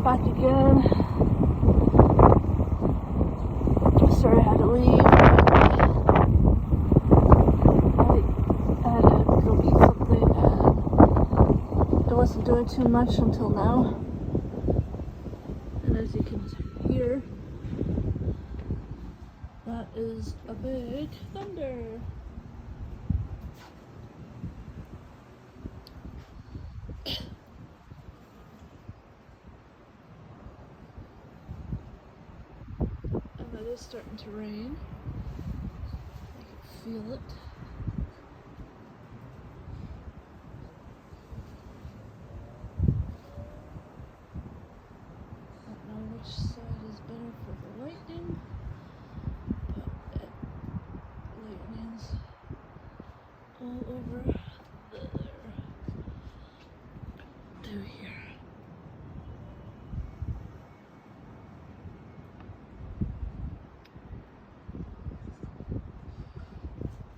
back again. Sorry I had to leave. I had to go eat something and I wasn't doing too much until now. And as you can hear, that is a big thunder. And it is starting to rain. I can feel it. I don't know which side is better for the lightning, but lightning's all over there to here.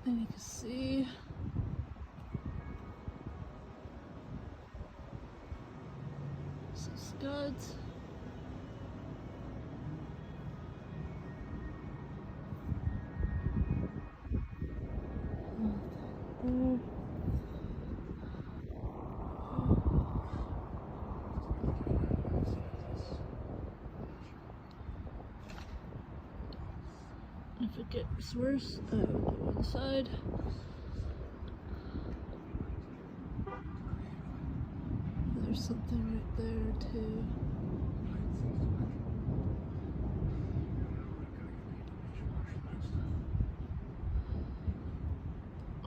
And you can see some scuds. If it gets worse, I will go inside. There's something right there too.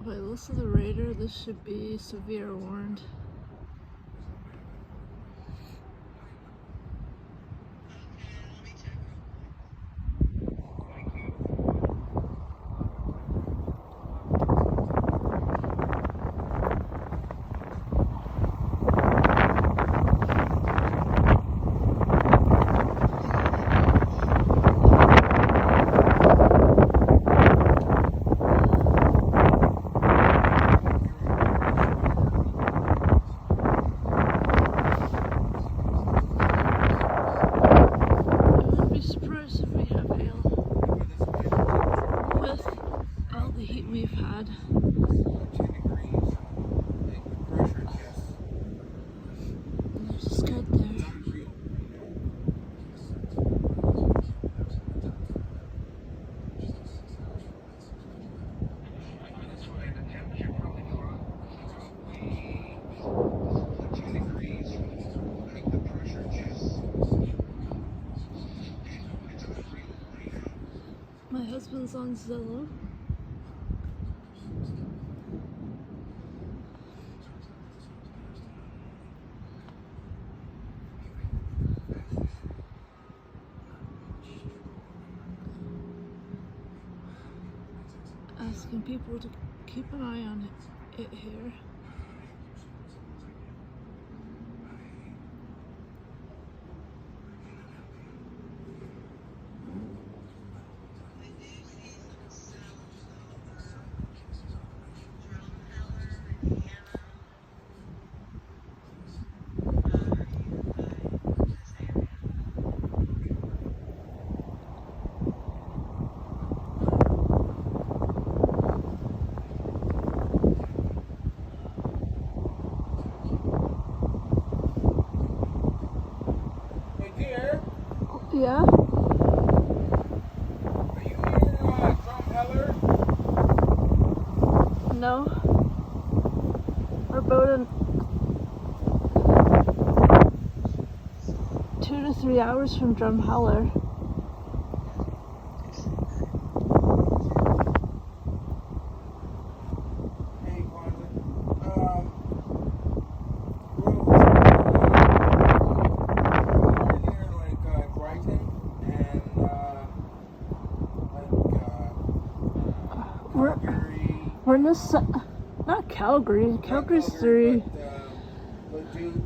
By the looks of the radar, this should be severe warned. We've had. There's a scud there. My husband's on Zillow. Asking people to keep an eye on it here. Yeah? Are you near Drumheller? No. We're about 2 to 3 hours from Drumheller. Hey, Kwanzaa. We're near like Brighton and Calgary. We're in this, not Calgary. Calgary's 3. But Leduc and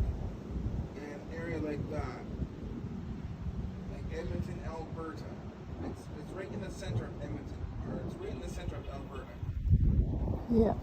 area like that. Like Edmonton, Alberta. It's right in the center of Edmonton. Or it's right in the center of Alberta. Yeah.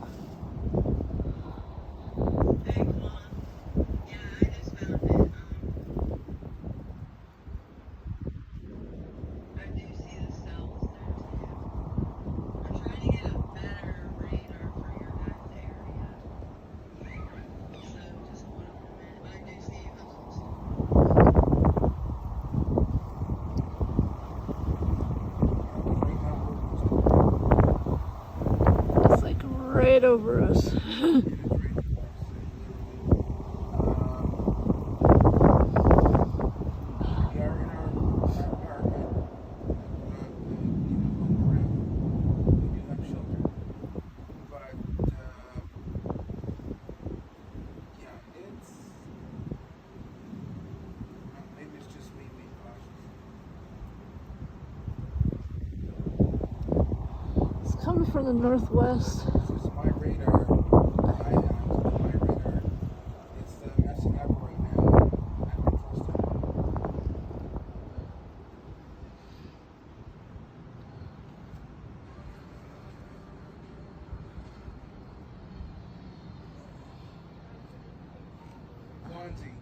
right over us. It is right across it, literally. We are in our apartment. Home around. We do have shelter. But, yeah, maybe it's just me being cautious. It's coming from the northwest. This is my radar. I have my radar. It's messing up right now. I don't trust it. Swansea.